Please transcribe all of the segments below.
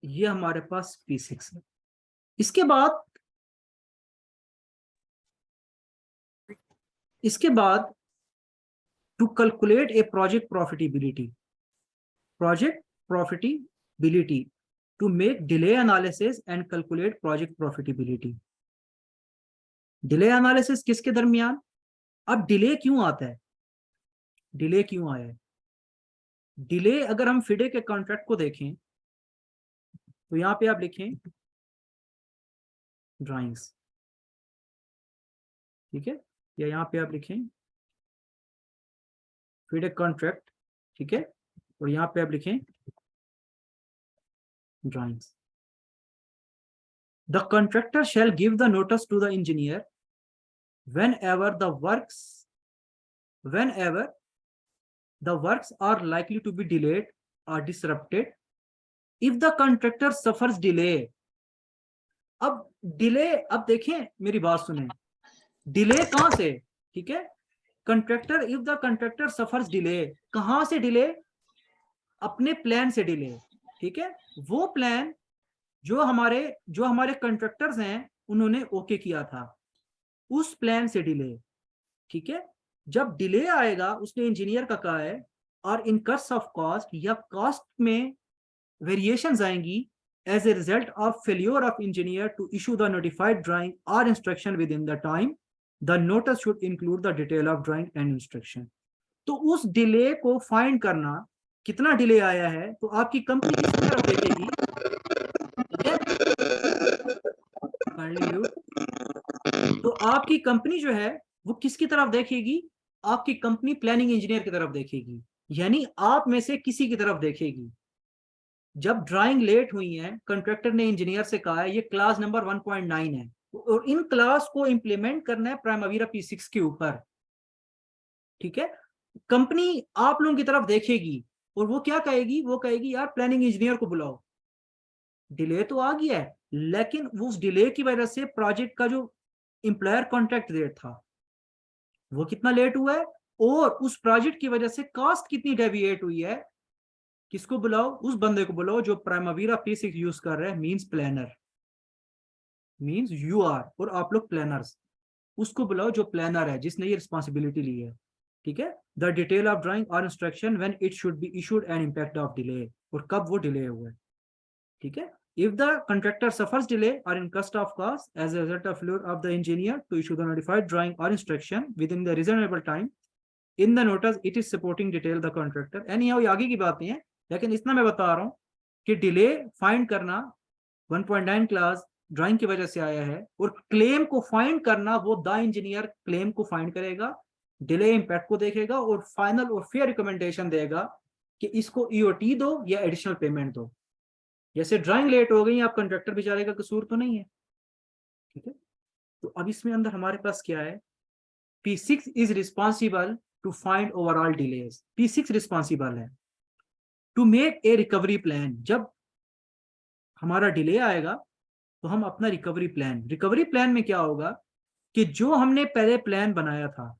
ये हमारे पास P6 है। इसके बाद to calculate a project profitability to make delay analysis and calculate project profitability. Delay analysis किसके दरमियान? अब डिले क्यों आता है, डिले क्यों आया है? डिले अगर हम फिडे के कॉन्ट्रैक्ट को देखें तो यहां पे आप लिखें ड्राइंग्स, ठीक है, या यहां पे आप लिखें फिडे कॉन्ट्रैक्ट, ठीक है, और यहां पे आप लिखें drawings. The contractor shall give the notice to the engineer whenever the works are likely to be delayed or disrupted if the contractor suffers delay। अब डिले, अब देखें मेरी बात सुने, डिले कहां से, ठीक है, contractor, if the contractor suffers delay, कहां से डिले? अपने प्लान से डिले, ठीक है, वो प्लान जो हमारे कंट्रैक्टर्स हैं उन्होंने ओके किया था, उस प्लान से डिले, ठीक है। जब डिले आएगा, उसने इंजीनियर का कहा है, और इन कट्स ऑफ कॉस्ट या कॉस्ट में वेरिएशंस आएंगी as a result of failure of engineer to issue the notified drawing और instruction with in the time, the notice should include the detail of drawing and instruction. तो उस delay को find करना, कितना delay आया है, तो आपकी कंपनी किस तरफ देखेगी, ठीक है, तो आपकी कंपनी जो है वो किसकी तरफ देखेगी? आपकी कंपनी प्लानिंग इंजीनियर की तरफ देखेगी, यानी आप में से किसी की तरफ देखेगी। जब ड्राइंग लेट हुई है, कॉन्ट्रैक्टर ने इंजीनियर से कहा है ये क्लास नंबर 1.9 है और इन क्लास को इंप्लीमेंट करना है प्राइमवीरा P6 के ऊपर, ठीक है, कंपनी आप लोगों की तरफ देखेगी और वो क्या कहेगी? वो कहेगी यार प्लानिंग इंजीनियर को बुलाओ, डिले तो आ गया है, लेकिन उस डिले की वजह से प्रोजेक्ट का जो एम्प्लॉयर कॉन्ट्रैक्ट डेट था वो कितना लेट हुआ है, और उस प्रोजेक्ट की वजह से कॉस्ट कितनी डेविएट हुई है। किसको बुलाओ? उस बंदे को बुलाओ जो प्राइमवीरा P6 यूज कर रहा है, means planner, means you are, और आप लोग प्लानर्स, उसको बुलाओ जो प्लानर है, जिसने ये रिस्पॉन्सिबिलिटी ली है, ठीक है। द डिटेल ऑफ ड्राइंग और instruction when it should be issued and impact of delay, और कब वो डिले हुआ है, ठीक है। If the contractor suffers delay or in cost of cost as a result of failure of the engineer to issue the notified drawing or instruction within the reasonable time, in the notice it is supporting detail the contractor। यानी ये आगे की बातें हैं, लेकिन इतना मैं बता रहा हूं कि डिले फाइंड करना 1.9 क्लास ड्राइंग की वजह से आया है, और क्लेम को फाइंड करना वो द इंजीनियर क्लेम को फाइंड करेगा, डिले इंपैक्ट को देखेगा और फाइनल और फेयर रिकमेंडेशन देगा कि इसको ईओटी दो या एडिशनल पेमेंट दो। जैसे ड्राइंग लेट हो गई, आप कंट्रैक्टर बेचारे का कसूर तो नहीं है, ठीक है। तो अब इसमें अंदर हमारे पास क्या है? P6 is responsible to find overall delays. P6 responsible है to make a recovery plan. जब हमारा डिले आएगा तो हम अपना रिकवरी प्लान में क्या होगा कि जो हमने पहले प्लान बनाया था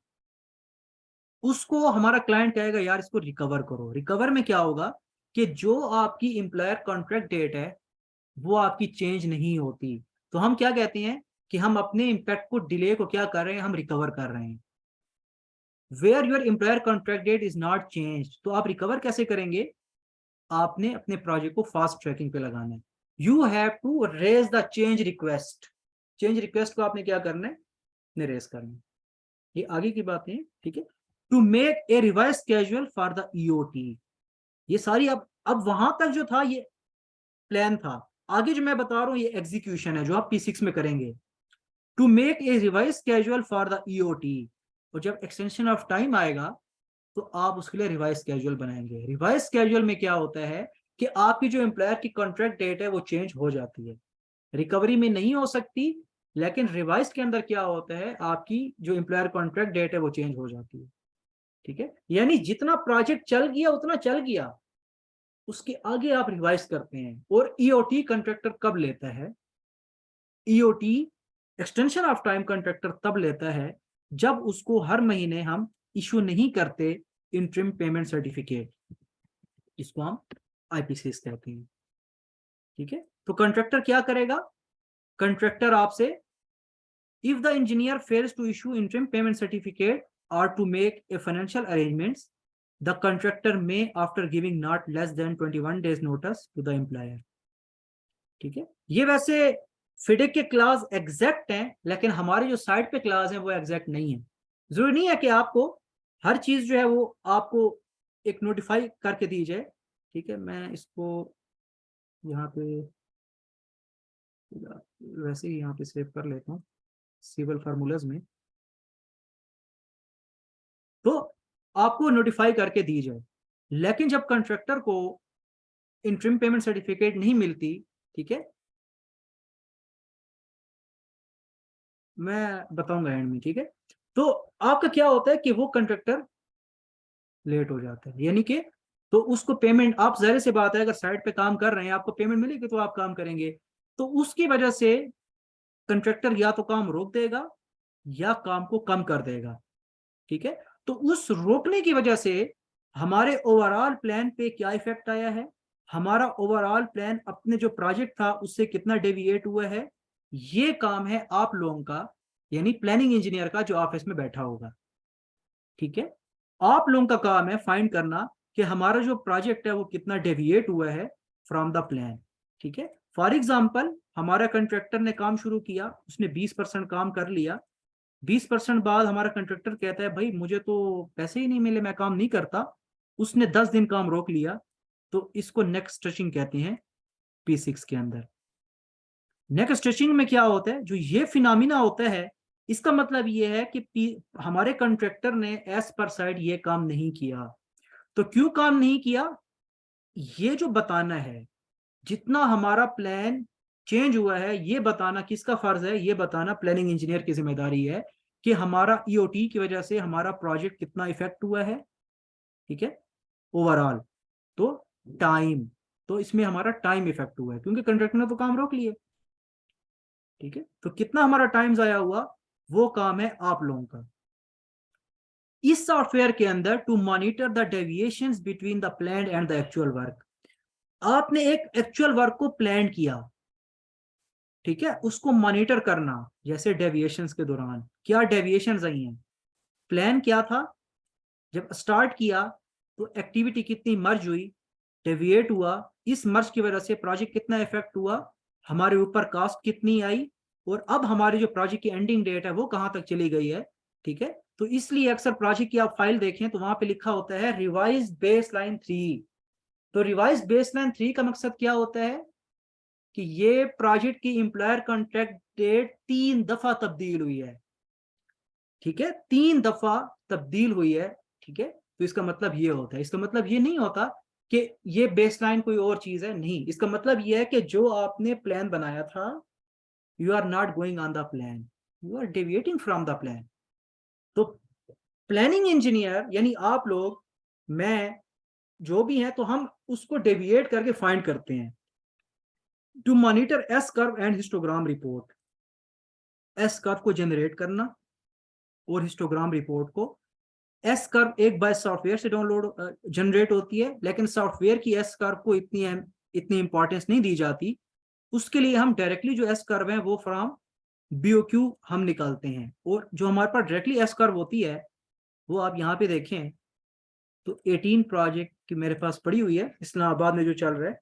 उसको हमारा क्लाइंट कहेगा यार इसको रिकवर करो। रिकवर में क्या होगा कि जो आपकी एम्प्लॉयर कॉन्ट्रैक्ट डेट है वो आपकी चेंज नहीं होती, तो हम क्या कहते हैं कि हम अपने इंपैक्ट को, डिले को क्या कर रहे हैं, हम रिकवर कर रहे हैं। Where your employer contract date is not change, तो आप रिकवर कैसे करेंगे? आपने अपने प्रोजेक्ट को फास्ट ट्रैकिंग पे लगाना है। You have to raise the change request. Change request को आपने क्या करना है? रेज करना है। ये आगे की बातें हैं, ठीक है। To make a revise schedule for the EOT. ये सारी अब वहां तक जो था ये प्लान था, आगे जो मैं बता रहा हूं ये एग्जीक्यूशन है जो आप P6 में करेंगे। To make a revise schedule for the EOT, और जब एक्सटेंशन ऑफ टाइम आएगा तो आप उसके लिए रिवाइज स्केड्यूल बनाएंगे। रिवाइज स्केड्यूल में क्या होता है कि आपकी जो एम्प्लॉयर की कॉन्ट्रैक्ट डेट है वो चेंज हो जाती है, रिकवरी में नहीं हो सकती, लेकिन रिवाइज के अंदर क्या होता है, आपकी जो एम्प्लॉयर कॉन्ट्रैक्ट डेट है वो चेंज हो जाती है, ठीक है। यानी जितना प्रोजेक्ट चल गया उतना चल गया, उसके आगे आप रिवाइज करते हैं। और ईओटी कॉन्ट्रैक्टर कब लेता है? EOT extension of time contractor तब लेता है जब उसको हर महीने हम इशू नहीं करते इंटरिम पेमेंट सर्टिफिकेट, इसको हम आईपीसीएस कहते हैं, ठीक है, तो कंट्रैक्टर क्या करेगा, कंट्रैक्टर आपसे if the engineer fails to issue interim payment certificate or to make a financial arrangements, the contractor may after giving not less than 21 days notice to the employer. ठीक है, ये वैसे फिडिक के क्लास एग्जैक्ट हैं, लेकिन हमारे जो साइड पे क्लास है वो एग्जैक्ट नहीं है। जरूरी नहीं है कि आपको हर चीज जो है वो आपको एक नोटिफाई करके दी जाए। ठीक है, मैं इसको यहाँ पे वैसे ही यहाँ पे सेव कर लेता हूँ सिविल फार्मूलाज में, तो आपको नोटिफाई करके दी जाए। लेकिन जब कॉन्ट्रैक्टर को इंटरिम पेमेंट सर्टिफिकेट नहीं मिलती, ठीक है, मैं बताऊंगा एंड में, ठीक है, तो आपका क्या होता है कि वो कॉन्ट्रैक्टर लेट हो जाता है, यानी कि तो उसको पेमेंट, आप जाहिर सी बात है अगर साइड पे काम कर रहे हैं आपको पेमेंट मिलेगी तो आप काम करेंगे, तो उसकी वजह से कॉन्ट्रैक्टर या तो काम रोक देगा या काम को कम कर देगा। ठीक है, तो उस रोकने की वजह से हमारे ओवरऑल प्लान पे क्या इफेक्ट आया है, हमारा ओवरऑल प्लान अपने जो प्रोजेक्ट था उससे कितना डेविएट हुआ है, ये काम है आप लोगों का, यानी प्लानिंग इंजीनियर का जो ऑफिस में बैठा होगा। ठीक है, आप लोगों का काम है फाइंड करना कि हमारा जो प्रोजेक्ट है वो कितना डेविएट हुआ है फ्रॉम द प्लान। ठीक है, फॉर एग्जाम्पल हमारा कंट्रैक्टर ने काम शुरू किया, उसने 20% काम कर लिया, 20% बाद हमारा कंट्रैक्टर कहता है भाई मुझे तो पैसे ही नहीं मिले, मैं काम नहीं करता, उसने 10 दिन काम रोक लिया, तो इसको नेक स्ट्रेचिंग कहते हैं P6 के अंदर। नेक स्ट्रेचिंग में क्या होता है, जो ये फिनोमिना होता है, इसका मतलब ये है कि हमारे कंट्रैक्टर ने एज पर साइड ये काम नहीं किया। तो क्यों काम नहीं किया, ये जो बताना है, जितना हमारा प्लान चेंज हुआ है ये बताना किसका फर्ज है, ये बताना प्लानिंग इंजीनियर की जिम्मेदारी है कि हमारा ईओटी की वजह से हमारा प्रोजेक्ट कितना इफेक्ट हुआ है। ठीक है, ओवरऑल तो टाइम, तो इसमें हमारा टाइम इफेक्ट हुआ है क्योंकि कंट्रैक्टर ने तो काम रोक लिए। ठीक है, तो कितना हमारा टाइम जाया हुआ, वो काम है आप लोगों का इस सॉफ्टवेयर के अंदर to monitor the deviations between the plan and the actual work. आपने एक एक्चुअल वर्क को प्लान किया, ठीक है, उसको मॉनिटर करना, जैसे डेविएशंस के दौरान क्या डेविएशंस आई हैं, प्लान क्या था, जब स्टार्ट किया तो एक्टिविटी कितनी मर्ज हुई, डेविएट हुआ, इस मर्ज की वजह से प्रोजेक्ट कितना इफेक्ट हुआ, हमारे ऊपर कॉस्ट कितनी आई, और अब हमारी जो प्रोजेक्ट की एंडिंग डेट है वो कहां तक चली गई है। ठीक है, तो इसलिए अक्सर प्रोजेक्ट की आप फाइल देखें तो वहां पे लिखा होता है रिवाइज बेसलाइन 3। तो रिवाइज बेसलाइन 3 का मकसद क्या होता है कि ये प्रोजेक्ट की एम्प्लॉयर कॉन्ट्रैक्ट डेट 3 दफा तब्दील हुई है। ठीक है, 3 दफा तब्दील हुई है। ठीक है, तो इसका मतलब ये होता है, इसका मतलब ये नहीं होता कि ये बेसलाइन कोई और चीज है, नहीं, इसका मतलब ये है कि जो आपने प्लान बनाया था, you are not going on the plan, you are deviating from the plan. तो प्लानिंग इंजीनियर यानी आप लोग, मैं, जो भी है, तो हम उसको डेविएट करके फाइंड करते हैं to monitor S curve and histogram report. S curve को जनरेट करना और हिस्टोग्राम रिपोर्ट को, एस कर्व एक बाय सॉफ्टवेयर से डाउनलोड जनरेट होती है, लेकिन सॉफ्टवेयर की एस कर्व को इतनी इंपॉर्टेंस नहीं दी जाती, उसके लिए हम डायरेक्टली जो एस कर्व है वो फ्रॉम BOQ हम निकालते हैं, और जो हमारे पास डायरेक्टली एस कर्व होती है वो आप यहाँ पे देखें तो 18 प्रोजेक्ट की मेरे पास पड़ी हुई है इस्लामाबाद में जो चल रहा है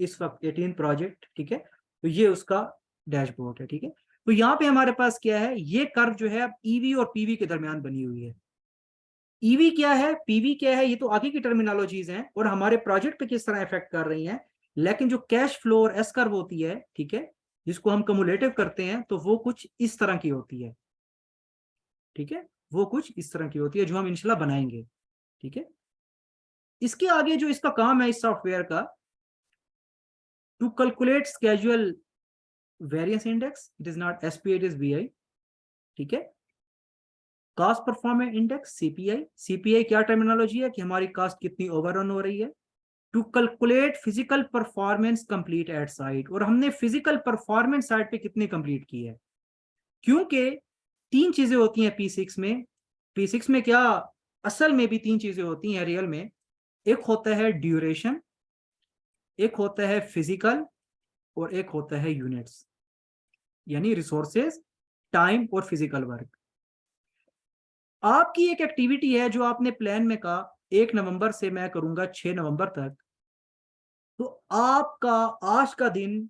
इस वक्त, 18 प्रोजेक्ट। ठीक है, तो ये उसका डैशबोर्ड है। ठीक है, तो यहाँ पे हमारे पास क्या है, ये कर्व जो है अब ईवी और पीवी के दरमियान बनी हुई है। ईवी क्या है, पीवी क्या है, ये तो आगे की टर्मिनोलॉजीज हैं और हमारे प्रोजेक्ट पे किस तरह इफेक्ट कर रही हैं, लेकिन जो कैश फ्लो और एस कर्व होती है, ठीक है, जिसको हम कम्युलेटिव करते हैं, तो वो कुछ इस तरह की होती है। ठीक है, वो कुछ इस तरह की होती है जो हम इंशाल्लाह बनाएंगे। ठीक है, इसके आगे जो इसका काम है इस सॉफ्टवेयर का, to calculate schedule variance index, it is not SPI, it is BI। ठीक है, cost performance index CPI। CPI क्या टर्मिनोलॉजी है कि हमारी कॉस्ट कितनी ओवररन हो रही है। To calculate physical performance complete at site, और हमने फिजिकल परफॉर्मेंस साइट पे कितनी कंप्लीट की है, क्योंकि 3 चीजें होती हैं P6 में। P6 में क्या, असल में भी 3 चीजें होती हैं रियल में, एक होता है ड्यूरेशन, एक होता है फिजिकल, और एक होता है यूनिट्स, यानी रिसोर्सेज, टाइम और फिजिकल वर्क। आपकी एक एक्टिविटी है जो आपने प्लान में कहा 1 नवंबर से मैं करूंगा 6 नवंबर तक, तो आपका आज का दिन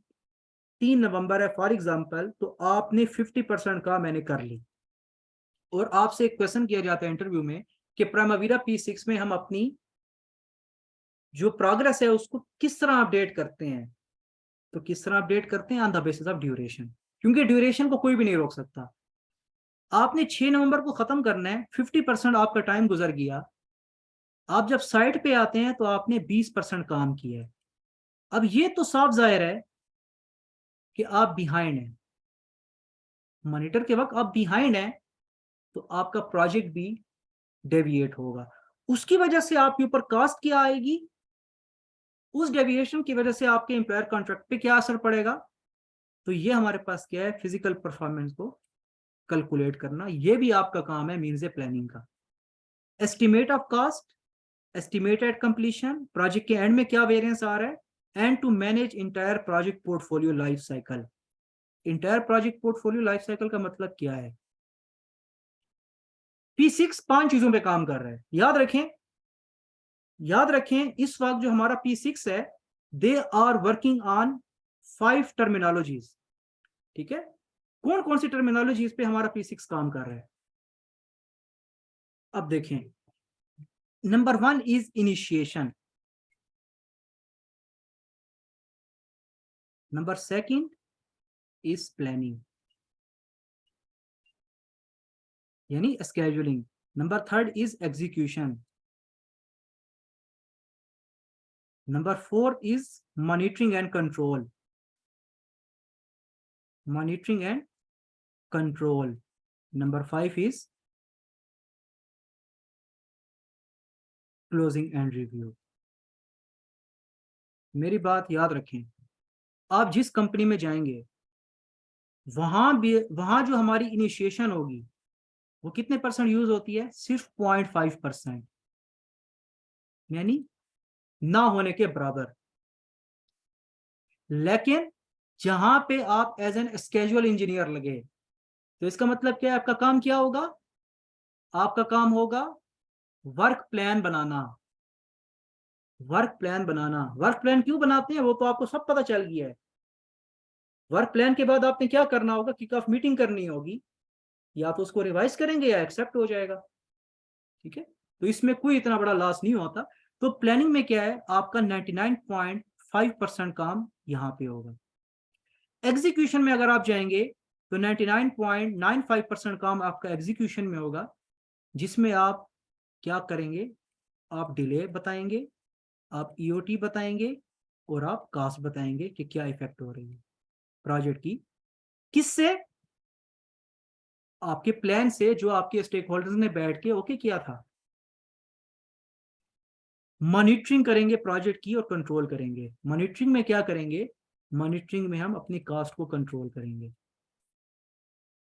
3 नवंबर है फॉर एग्जांपल, तो आपने 50% का मैंने कर ली। और आपसे एक क्वेश्चन किया जाता है इंटरव्यू में कि प्राइमावीरा P6 में हम अपनी जो प्रोग्रेस है उसको किस तरह अपडेट करते हैं, तो किस तरह अपडेट करते हैं, on the basis of duration, क्योंकि ड्यूरेशन को कोई भी नहीं रोक सकता। आपने 6 नवंबर को खत्म करना है, 50% आपका टाइम गुजर गया, आप जब साइट पे आते हैं तो आपने 20% काम किया है। अब ये तो साफ जाहिर है कि आप बिहाइंड हैं, मॉनिटर के वक्त आप बिहाइंड हैं, तो आपका प्रोजेक्ट भी डेविएट होगा। उसकी वजह से आपके ऊपर कॉस्ट क्या आएगी, उस डेविएशन की वजह से आपके एम्प्लॉयर कॉन्ट्रैक्ट पे क्या असर पड़ेगा। तो ये हमारे पास क्या है, फिजिकल परफॉर्मेंस को कैलकुलेट करना, ये भी आपका काम है मीन्स प्लानिंग का। Estimate of cost, estimate at completion, project के एंड में क्या वेरिएंस आ रहा है, and to manage entire project portfolio life cycle. Entire project portfolio life cycle का मतलब क्या है, P6 5 चीजों पे काम कर रहा है, याद रखें, याद रखें इस वक्त जो हमारा P6 है, they are working on 5 terminologies. ठीक है, कौन कौन सी टर्मिनोलॉजीज पे हमारा P6 काम कर रहा है। अब देखें, number 1 is initiation, number 2 is planning यानी scheduling, number 3 is execution, number 4 is monitoring and control, monitoring and control, number 5 is closing and review. मेरी बात याद रखें, आप जिस कंपनी में जाएंगे वहां जो हमारी इनिशिएशन होगी वो कितने परसेंट यूज होती है, सिर्फ 0.5%, यानी ना होने के बराबर। लेकिन जहां पे आप एज एन स्केजुअल इंजीनियर लगे, तो इसका मतलब क्या है, आपका काम क्या होगा, आपका काम होगा वर्क प्लान बनाना। वर्क प्लान बनाना, वर्क प्लान क्यों बनाते हैं वो तो आपको सब पता चल गया है। वर्क प्लान के बाद आपने क्या करना होगा, किक ऑफ मीटिंग करनी होगी, या तो उसको रिवाइज करेंगे या एक्सेप्ट हो जाएगा। ठीक है, तो इसमें कोई इतना बड़ा लॉस नहीं होता। तो प्लानिंग में क्या है, आपका 99.5% काम यहाँ पे होगा। एग्जीक्यूशन में अगर आप जाएंगे तो 99.95% काम आपका एग्जीक्यूशन में होगा, जिसमें आप क्या करेंगे, आप डिले बताएंगे, आप ईओटी बताएंगे, और आप कास्ट बताएंगे कि क्या इफेक्ट हो रही है प्रोजेक्ट की, किससे, आपके प्लान से जो आपके स्टेक होल्डर्स ने बैठ के ओके किया था। मॉनिटरिंग करेंगे प्रोजेक्ट की और कंट्रोल करेंगे। मॉनिटरिंग में क्या करेंगे, मॉनिटरिंग में हम अपनी कास्ट को कंट्रोल करेंगे।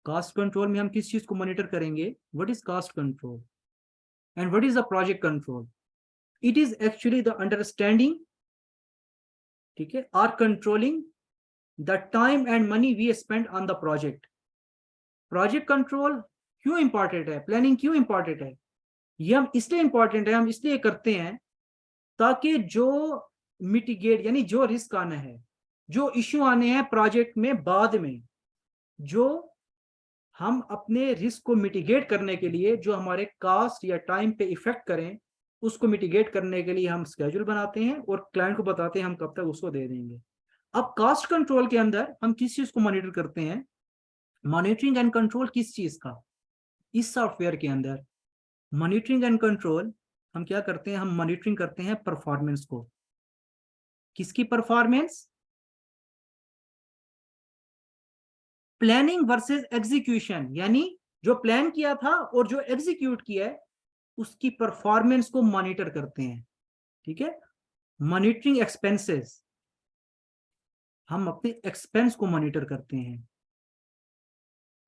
कास्ट कंट्रोल में हम किस चीज को मॉनिटर करेंगे, what is cost control and what is the project control. It is actually the understanding, ठीक है, or controlling the time and money we spend on the project. Project control क्यों important है, प्लानिंग क्यों important है, ये हम इसलिए important है, हम इसलिए करते हैं ताकि जो मिटिगेट यानी जो रिस्क आना है, जो इश्यू आने हैं प्रोजेक्ट में बाद में, जो हम अपने रिस्क को मिटिगेट करने के लिए जो हमारे कास्ट या टाइम पे इफेक्ट करें, उसको मिटिगेट करने के लिए हम स्केड्यूल बनाते हैं और क्लाइंट को बताते हैं हम कब तक उसको दे देंगे। अब कास्ट कंट्रोल के अंदर हम किस चीज को मॉनिटर करते हैं, मॉनिटरिंग एंड कंट्रोल किस चीज का, इस सॉफ्टवेयर के अंदर मॉनिटरिंग एंड कंट्रोल हम क्या करते हैं, हम मॉनिटरिंग करते हैं परफॉर्मेंस को। किसकी परफॉर्मेंस, प्लानिंग वर्सेस एग्जीक्यूशन, यानी जो प्लान किया था और जो एग्जीक्यूट किया है उसकी परफॉर्मेंस को मॉनिटर करते हैं। ठीक है, मॉनिटरिंग एक्सपेंसेस, हम अपने एक्सपेंस को मॉनिटर करते हैं।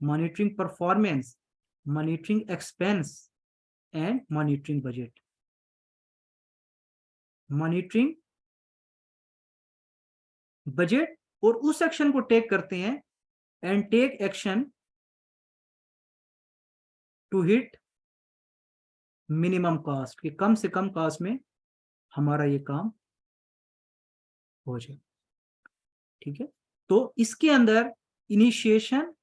Monitoring performance, monitoring expense and monitoring budget. Monitoring budget और उस एक्शन को टेक करते हैं and take action to hit minimum cost, कि कम से कम कॉस्ट में हमारा ये काम हो जाए। ठीक है, तो इसके अंदर initiation,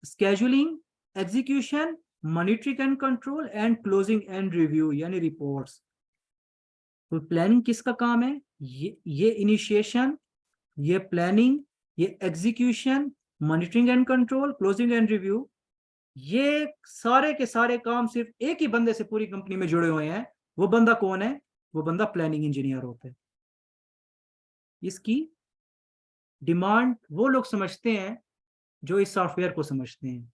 scheduling, execution, monitoring and control and closing and review यानी रिपोर्ट्स। तो प्लानिंग किसका काम है? ये इनिशिएशन, ये प्लानिंग, ये execution, monitoring and control, closing and review, ये सारे के सारे काम सिर्फ एक ही बंदे से पूरी कंपनी में जुड़े हुए हैं। वो बंदा कौन है? वो बंदा प्लानिंग इंजीनियर होता है। इसकी डिमांड वो लोग समझते हैं जो इस सॉफ्टवेयर को समझते हैं।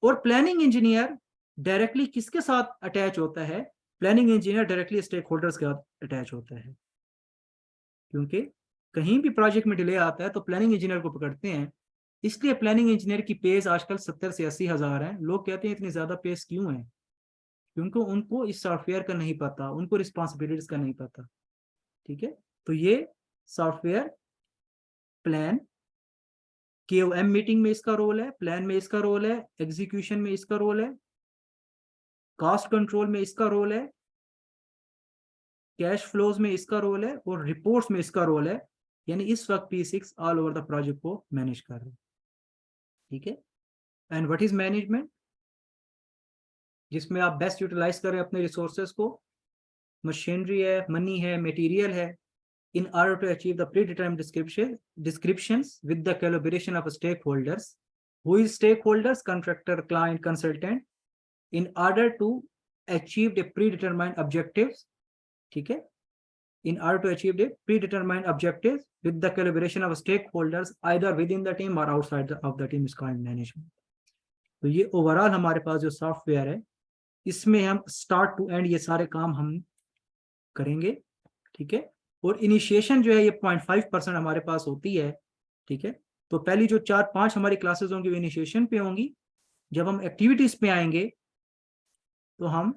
और प्लानिंग इंजीनियर डायरेक्टली किसके साथ अटैच होता है? Planning engineer directly stakeholders के साथ अटैच होता है, क्योंकि कहीं भी प्रोजेक्ट में डिले आता है तो प्लानिंग इंजीनियर को पकड़ते हैं। इसलिए प्लानिंग इंजीनियर की पेज आजकल 70 से 80 हज़ार है। लोग कहते हैं इतनी ज्यादा पेज क्यों है? क्योंकि उनको इस सॉफ्टवेयर का नहीं पता, उनको रिस्पॉन्सिबिलिटीज का नहीं पता। ठीक है, तो ये सॉफ्टवेयर प्लान, KOM मीटिंग में इसका रोल है, प्लान में इसका रोल है, एग्जीक्यूशन में इसका रोल है, कॉस्ट कंट्रोल में इसका रोल है, कैश फ्लोज में इसका रोल है, और रिपोर्ट्स में इसका रोल है। यानी इस वक्त P6 all over the project को मैनेज कर रहे हैं। ठीक है, एंड व्हाट इज मैनेजमेंट? जिसमें आप बेस्ट यूटिलाइज करें अपने रिसोर्सेज को। मशीनरी है, मनी है, मटेरियल है, in order to achieve the predetermined descriptions with the collaboration of stakeholders. Who is stakeholders? Contractor, client, consultant. In order to achieve the predetermined objectives. ठीक है, in order to achieve the predetermined objectives with the collaboration of stakeholders either within the team or outside of the team is called management. तो ये overall हमारे पास जो software है, इसमें हम start to and ये सारे काम हम करेंगे। ठीक है, और इनिशिएशन जो है ये 0.5% हमारे पास होती है। ठीक है, तो पहली जो 4-5 हमारी क्लासेस होंगी वो इनिशिएशन पे होंगी। जब हम एक्टिविटीज पे आएंगे तो हम